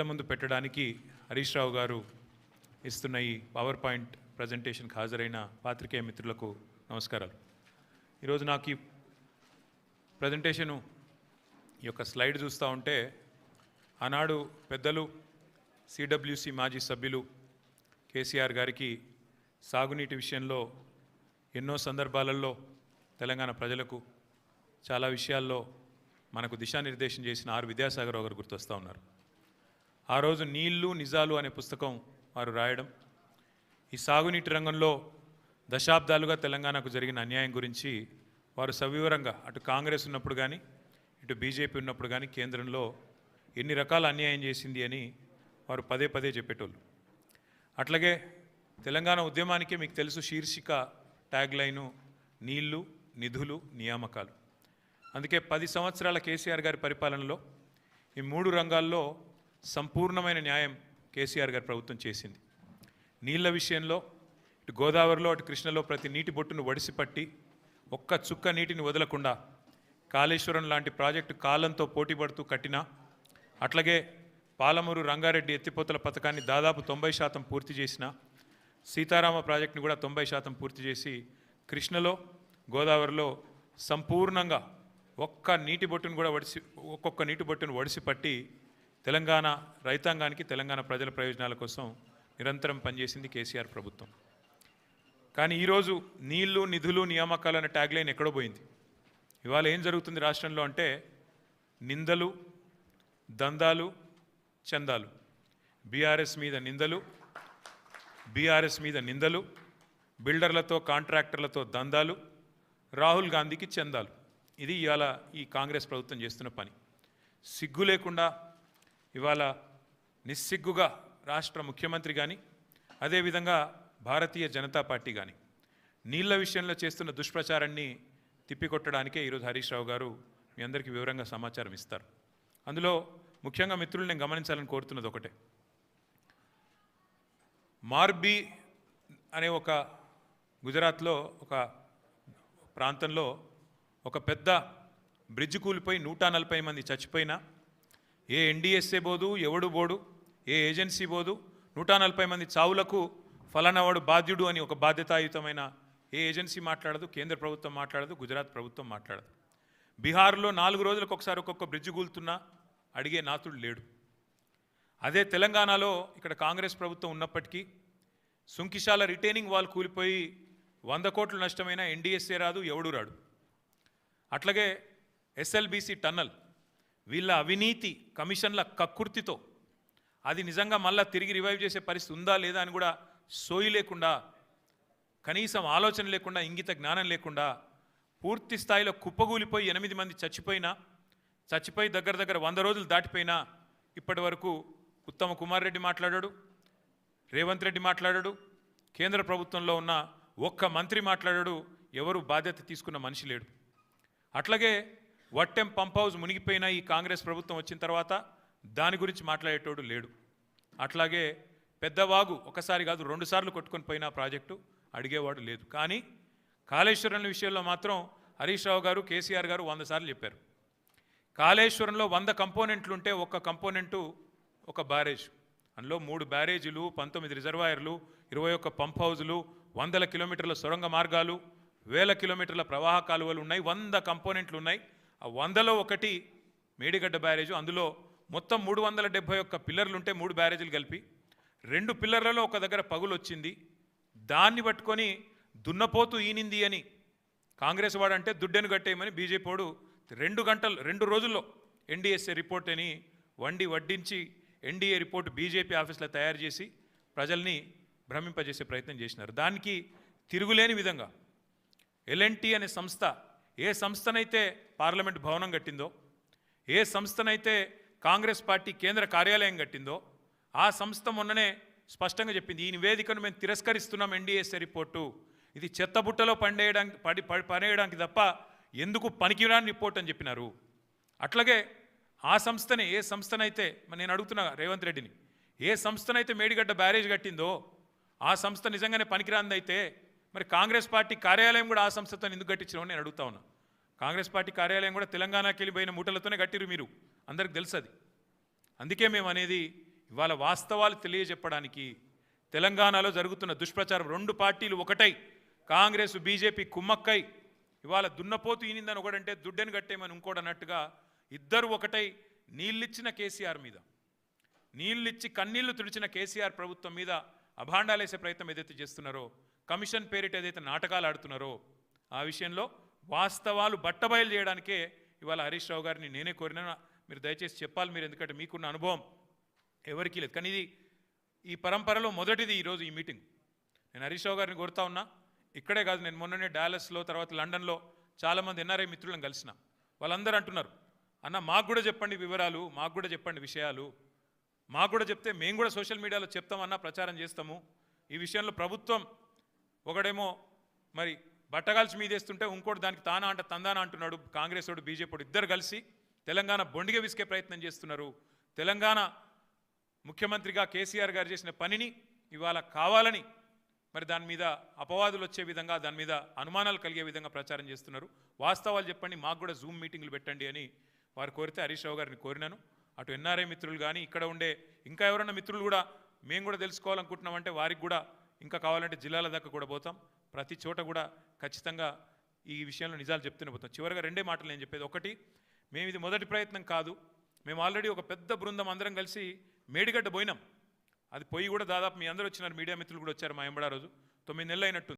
ముందు పెట్టడానికి హరీష్ రావు గారు ఇస్తున్న ఈ పవర్ పాయింట్ ప్రజెంటేషన్కి హాజరైన పాత్రికేయ మిత్రులకు నమస్కారాలు. ఈరోజు నాకు ఈ ప్రజెంటేషను ఈ యొక్క స్లైడ్ చూస్తూ ఉంటే ఆనాడు పెద్దలు సిడబ్ల్యూసి మాజీ సభ్యులు కేసీఆర్ గారికి సాగునీటి విషయంలో ఎన్నో సందర్భాలలో తెలంగాణ ప్రజలకు చాలా విషయాల్లో మనకు దిశానిర్దేశం చేసిన ఆర్ విద్యాసాగర్ గారు గుర్తొస్తూ ఉన్నారు. ఆ రోజు నీళ్లు నిజాలు అనే పుస్తకం వారు రాయడం, ఈ సాగునీటి రంగంలో దశాబ్దాలుగా తెలంగాణకు జరిగిన అన్యాయం గురించి వారు సవివరంగా అటు కాంగ్రెస్ ఉన్నప్పుడు కానీ ఇటు బీజేపీ ఉన్నప్పుడు కానీ కేంద్రంలో ఎన్ని రకాల అన్యాయం చేసింది అని వారు పదే పదే చెప్పేటోళ్ళు. అట్లాగే తెలంగాణ ఉద్యమానికే మీకు తెలుసు శీర్షిక ట్యాగ్ లైను నీళ్లు నిధులు నియామకాలు. అందుకే 10 సంవత్సరాల కేసీఆర్ గారి పరిపాలనలో ఈ 3 రంగాల్లో సంపూర్ణమైన న్యాయం కేసీఆర్ గారి ప్రభుత్వం చేసింది. నీళ్ల విషయంలో ఇటు గోదావరిలో అటు కృష్ణలో ప్రతి నీటి బొట్టును వడిసిపట్టి ఒక్క చుక్క నీటిని వదలకుండా కాళేశ్వరం లాంటి ప్రాజెక్టు కాలంతో పోటీపడుతూ కట్టినా, అట్లాగే పాలమూరు రంగారెడ్డి ఎత్తిపోతల పథకాన్ని దాదాపు 90% పూర్తి చేసిన, సీతారామ ప్రాజెక్టుని కూడా 90% పూర్తి చేసి కృష్ణలో గోదావరిలో సంపూర్ణంగా ఒక్కొక్క నీటి బొట్టును వడిసిపట్టి తెలంగాణ రైతాంగానికి తెలంగాణ ప్రజల ప్రయోజనాల కోసం నిరంతరం పనిచేసింది కేసీఆర్ ప్రభుత్వం. కానీ ఈరోజు నీళ్లు నిధులు నియామకాలు అనే ట్యాగ్ లైన్ ఎక్కడో పోయింది. ఇవాళ ఏం జరుగుతుంది రాష్ట్రంలో అంటే నిందలు, దందాలు, చందాలు, బీఆర్ఎస్ మీద నిందలు, బిల్డర్లతో కాంట్రాక్టర్లతో దందాలు, రాహుల్ గాంధీకి చందాలు. ఇది ఇవాళ ఈ కాంగ్రెస్ ప్రభుత్వం చేస్తున్న పని. సిగ్గు లేకుండా ఇవాళ నిస్సిగ్గుగా రాష్ట్ర ముఖ్యమంత్రి కానీ అదేవిధంగా భారతీయ జనతా పార్టీ కానీ నీళ్ల విషయంలో చేస్తున్న దుష్ప్రచారాన్ని తిప్పికొట్టడానికే ఈరోజు హరీష్ రావు గారు మీ అందరికీ వివరంగా సమాచారం ఇస్తారు. అందులో ముఖ్యంగా మిత్రులు నేను గమనించాలని కోరుతున్నది ఒకటే. మార్బీ అనే ఒక గుజరాత్లో ఒక ప్రాంతంలో ఒక పెద్ద బ్రిడ్జ్ కూలిపోయి 140 మంది చచ్చిపోయినా ఏ ఎన్డీఎస్ఏ బోదు, ఎవడు బోడు, ఏ ఏజెన్సీ బోదు, 140 మంది చావులకు ఫలానావాడు బాధ్యుడు అని ఒక బాధ్యతాయుతమైన ఏ ఏజెన్సీ మాట్లాడదు, కేంద్ర ప్రభుత్వం మాట్లాడదు, గుజరాత్ ప్రభుత్వం మాట్లాడదు. బీహార్లో 4 రోజులకు ఒకసారి ఒక్కొక్క బ్రిడ్జ్ కూలుతున్నా అడిగే నాతుడు లేడు. అదే తెలంగాణలో ఇక్కడ కాంగ్రెస్ ప్రభుత్వం ఉన్నప్పటికీ సుంకిశాల రిటైనింగ్ వాల్ కూలిపోయి 100 కోట్లు నష్టమైన ఎన్డీఎస్ఏ రాదు, ఎవడు రాడు. అట్లాగే ఎస్ఎల్బీసీ టన్నల్ వీళ్ళ అవినీతి కమిషన్ల కక్కుర్తితో అది నిజంగా మళ్ళీ తిరిగి రివైవ్ చేసే పరిస్థితి ఉందా లేదా అని కూడా సోయి లేకుండా, కనీసం ఆలోచన లేకుండా, ఇంగిత జ్ఞానం లేకుండా పూర్తి స్థాయిలో కుప్పగూలిపోయి 8 మంది చచ్చిపోయి దగ్గర 100 రోజులు దాటిపోయినా ఇప్పటి వరకు ఉత్తమ కుమార్ రెడ్డి మాట్లాడాడు, రేవంత్ రెడ్డి మాట్లాడాడు, కేంద్ర ప్రభుత్వంలో ఉన్న ఒక్క మంత్రి మాట్లాడాడు, ఎవరు బాధ్యత తీసుకున్న మనిషి లేడు. అట్లాగే వట్టెం పంప్ హౌస్ మునిగిపోయిన ఈ కాంగ్రెస్ ప్రభుత్వం వచ్చిన తర్వాత దాని గురించి మాట్లాడేటోడు లేడు. అట్లాగే పెద్దవాగు ఒకసారి కాదు 2 సార్లు కొట్టుకొని పోయిన ప్రాజెక్టు అడిగేవాడు లేదు. కానీ కాళేశ్వరం విషయంలో మాత్రం హరీష్ రావు గారు, కేసీఆర్ గారు 100 సార్లు చెప్పారు. కాళేశ్వరంలో 100 కంపోనెంట్లు ఉంటే ఒక్క కంపోనెంటు ఒక బ్యారేజ్, అందులో 3 బ్యారేజీలు, 19 రిజర్వాయర్లు, 21 పంప్ హౌజులు, 100 కిలోమీటర్ల సొరంగ మార్గాలు, 1000 కిలోమీటర్ల ప్రవాహ కాలువలు ఉన్నాయి, 100 కంపోనెంట్లు ఉన్నాయి. ఆ 100లో ఒకటి మేడిగడ్డ బ్యారేజు. అందులో మొత్తం 371 పిల్లర్లు ఉంటే 3 బ్యారేజీలు కలిపి 2 పిల్లర్లలో ఒక దగ్గర పగులు వచ్చింది. దాన్ని పట్టుకొని దున్నపోతూ ఈనింది అని కాంగ్రెస్ వాడంటే దుడ్డెను కట్టేయమని బీజేపీ వాడు 2 రోజుల్లో ఎన్డీఎస్ఏ రిపోర్ట్ అని వడ్డించి ఎన్డీఏ రిపోర్ట్ బీజేపీ ఆఫీస్లో తయారు చేసి ప్రజల్ని భ్రమింపజేసే ప్రయత్నం చేసినారు. దానికి తిరుగులేని విధంగా ఎల్ఎన్టీ అనే సంస్థ ఏ సంస్థనైతే పార్లమెంట్ భవనం కట్టిందో, ఏ సంస్థనైతే కాంగ్రెస్ పార్టీ కేంద్ర కార్యాలయం కట్టిందో ఆ సంస్థ మొన్ననే స్పష్టంగా చెప్పింది, ఈ నివేదికను మేము తిరస్కరిస్తున్నాం, ఎన్డీఎస్ఏ రిపోర్టు ఇది చెత్తబుట్టలో పడేయడానికి తప్ప ఎందుకు పనికిరాని రిపోర్ట్ అని చెప్పినారు. అట్లాగే ఆ సంస్థనే ఏ సంస్థనైతే నేను అడుగుతున్నా రేవంత్ రెడ్డిని, ఏ సంస్థనైతే మేడిగడ్డ బ్యారేజ్ కట్టిందో ఆ సంస్థ నిజంగానే పనికిరాందైతే మరి కాంగ్రెస్ పార్టీ కార్యాలయం కూడా ఆ సంస్థతో ఎందుకు కట్టించడం నేను అడుగుతా ఉన్నా. కాంగ్రెస్ పార్టీ కార్యాలయం కూడా తెలంగాణకి వెళ్ళిపోయిన మూటలతోనే కట్టిరు, మీరు అందరికి తెలుసు అది. అందుకే మేము అనేది ఇవాళ వాస్తవాలు తెలియజెప్పడానికి తెలంగాణలో జరుగుతున్న దుష్ప్రచారం 2 పార్టీలు ఒకటై కాంగ్రెస్ బీజేపీ కుమ్మక్కై ఇవాళ దున్నపోతు ఈనిందని ఒకడంటే దుడ్డెను కట్టేమని ఇంకోటి అన్నట్టుగా ఇద్దరు ఒకటై నీళ్ళిచ్చిన కేసీఆర్ మీద నీళ్ళిచ్చి కన్నీళ్లు తుడిచిన కేసీఆర్ ప్రభుత్వం మీద అభాండాలేసే ప్రయత్నం ఏదైతే చేస్తున్నారో కమిషన్ పేరిట ఏదైతే నాటకాలు ఆడుతున్నారో ఆ విషయంలో వాస్తవాలు బట్టబయలు చేయడానికే ఇవాళ హరీష్ రావు గారిని నేనే కోరినా మీరు దయచేసి చెప్పాలి మీరు ఎందుకంటే మీకున్న అనుభవం ఎవరికీ లేదు కానీ ఇది ఈ పరంపరలో మొదటిది ఈరోజు ఈ మీటింగ్ నేను హరీష్ రావు గారిని కోరుతా ఉన్నా ఇక్కడే కాదు నేను మొన్ననే డాలస్లో తర్వాత లండన్లో చాలామంది ఎన్ఆర్ఐ మిత్రులను కలిసిన వాళ్ళందరూ అంటున్నారు అన్న మాకు కూడా చెప్పండి వివరాలు మాకు కూడా చెప్పండి విషయాలు మాకు కూడా చెప్తే మేము కూడా సోషల్ మీడియాలో చెప్తామన్నా ప్రచారం చేస్తాము ఈ విషయంలో ప్రభుత్వం ఒకడేమో మరి బట్టగాల్చి మీదేస్తుంటే ఇంకోటి దానికి తానా అంట తందానా అంటున్నాడు కాంగ్రెస్ వాడు బీజేపీ వాడు ఇద్దరు కలిసి తెలంగాణ బొండిగ విసికే ప్రయత్నం చేస్తున్నారు తెలంగాణ ముఖ్యమంత్రిగా కేసీఆర్ గారు చేసిన పనిని ఇవాళ కావాలని మరి దాని మీద అపవాదులు వచ్చే విధంగా దాని మీద అనుమానాలు కలిగే విధంగా ప్రచారం చేస్తున్నారు వాస్తవాలు చెప్పండి మాకు కూడా జూమ్ మీటింగ్లు పెట్టండి అని వారు కోరితే హరీష్ రావు గారిని కోరినాను అటు ఎన్ఆర్ఐ మిత్రులు కానీ ఇక్కడ ఉండే ఇంకా ఎవరైనా మిత్రులు కూడా మేము కూడా తెలుసుకోవాలనుకుంటున్నామంటే వారికి కూడా ఇంకా కావాలంటే జిల్లాల దాకా కూడా పోతాం ప్రతి చోట కూడా ఖచ్చితంగా ఈ విషయంలో నిజాలు చెప్తూనే పోతాం చివరిగా 2 మాటలు నేను చెప్పేది ఒకటి మేము ఇది మొదటి ప్రయత్నం కాదు మేము ఆల్రెడీ ఒక పెద్ద బృందం అందరం కలిసి మేడిగడ్డ పోయినాం అది పోయి కూడా దాదాపు మీ అందరూ వచ్చినారు మీడియా మిత్రులు కూడా వచ్చారు మా ఎంబడా రోజు 9 నెలలు అయినట్టు